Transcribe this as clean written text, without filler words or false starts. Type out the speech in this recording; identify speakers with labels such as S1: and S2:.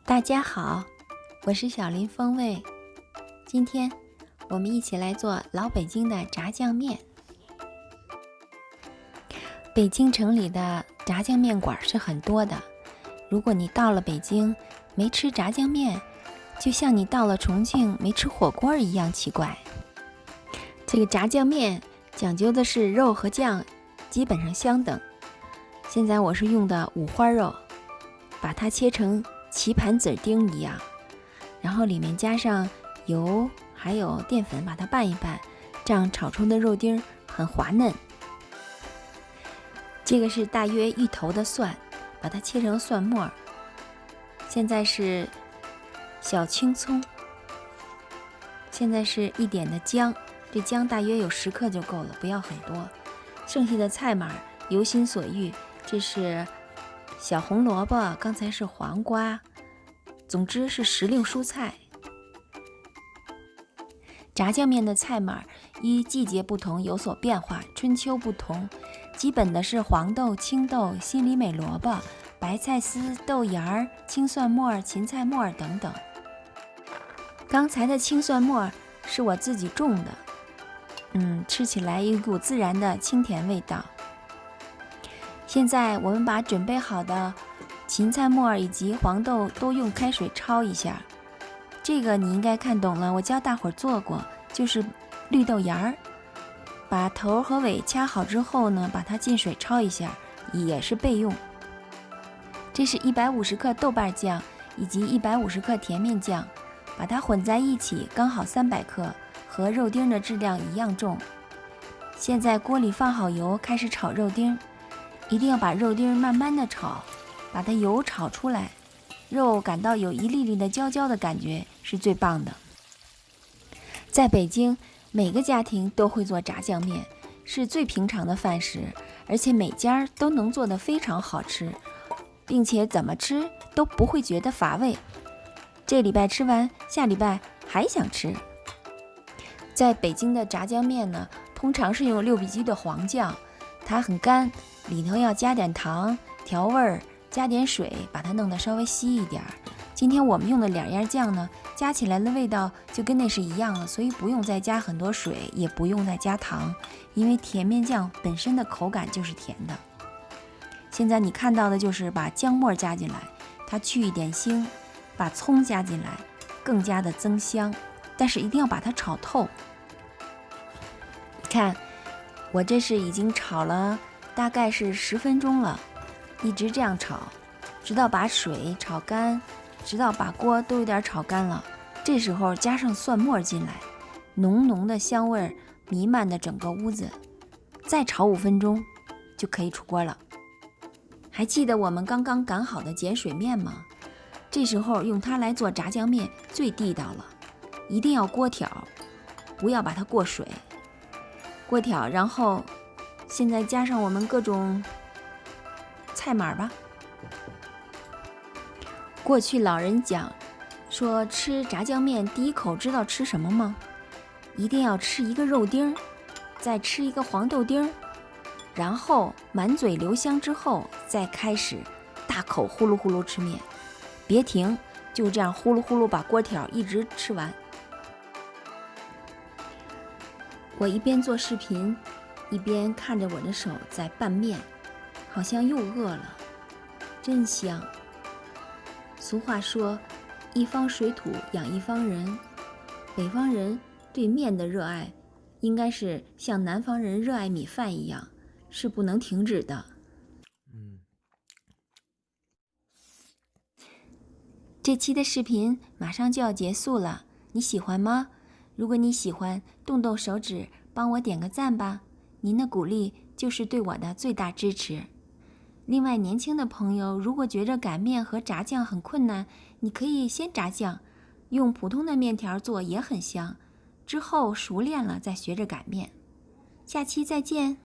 S1: 大家好，我是小林风味。今天我们一起来做老北京的炸酱面。北京城里的炸酱面馆是很多的，如果你到了北京没吃炸酱面，就像你到了重庆没吃火锅一样奇怪。这个炸酱面讲究的是肉和酱基本上相等。现在我是用的五花肉，把它切成棋盘子丁一样，然后里面加上油还有淀粉，把它拌一拌，这样炒出的肉丁很滑嫩。这个是大约1头的蒜，把它切成蒜末。现在是小青葱，现在是1点的姜，这姜大约有10克就够了，不要很多。剩下的菜码由心所欲，这是小红萝卜，刚才是黄瓜，总之是时令蔬菜。炸酱面的菜码依季节不同有所变化，春秋不同。基本的是黄豆、青豆、心里美萝卜、白菜丝、豆芽、青蒜末、芹菜末等等。刚才的青蒜末是我自己种的，吃起来有一股自然的清甜味道。现在我们把准备好的芹菜末以及黄豆都用开水焯一下。这个你应该看懂了，我教大伙儿做过，就是绿豆芽儿。把头和尾掐好之后呢，把它进水焯一下，也是备用。这是150克豆瓣酱以及150克甜面酱，把它混在一起，刚好300克，和肉丁的质量一样重。现在锅里放好油，开始炒肉丁。一定要把肉丁慢慢的炒，把它油炒出来，肉感到有一粒粒的焦焦的感觉是最棒的。在北京，每个家庭都会做炸酱面，是最平常的饭食，而且每家都能做得非常好吃，并且怎么吃都不会觉得乏味。这礼拜吃完，下礼拜还想吃。在北京的炸酱面呢，通常是用6必居的黄酱，它很干，里头要加点糖调味儿，加点水，把它弄得稍微稀一点。今天我们用的2样酱呢，加起来的味道就跟那是一样了，所以不用再加很多水，也不用再加糖，因为甜面酱本身的口感就是甜的。现在你看到的就是把姜末加进来，它去一点腥，把葱加进来，更加的增香，但是一定要把它炒透。你看我这是已经炒了大概是10分钟了，一直这样炒，直到把水炒干，直到把锅都有点炒干了。这时候加上蒜末进来，浓浓的香味弥漫的整个屋子，再炒5分钟就可以出锅了。还记得我们刚刚擀好的碱水面吗？这时候用它来做炸酱面最地道了，一定要锅挑，不要把它过水。锅挑，然后现在加上我们各种菜码吧。过去老人讲说，吃炸酱面第一口知道吃什么吗？一定要吃一个肉丁，再吃一个黄豆丁，然后满嘴留香之后，再开始大口呼噜呼噜吃面，别停，就这样呼噜呼噜把锅条一直吃完。我一边做视频，一边看着我的手在拌面，好像又饿了，真香。俗话说，一方水土养一方人，北方人对面的热爱，应该是像南方人热爱米饭一样，是不能停止的。这期的视频马上就要结束了，你喜欢吗？如果你喜欢，动动手指帮我点个赞吧，您的鼓励就是对我的最大支持。另外，年轻的朋友如果觉着擀面和炸酱很困难，你可以先炸酱，用普通的面条做也很香，之后熟练了再学着擀面。下期再见。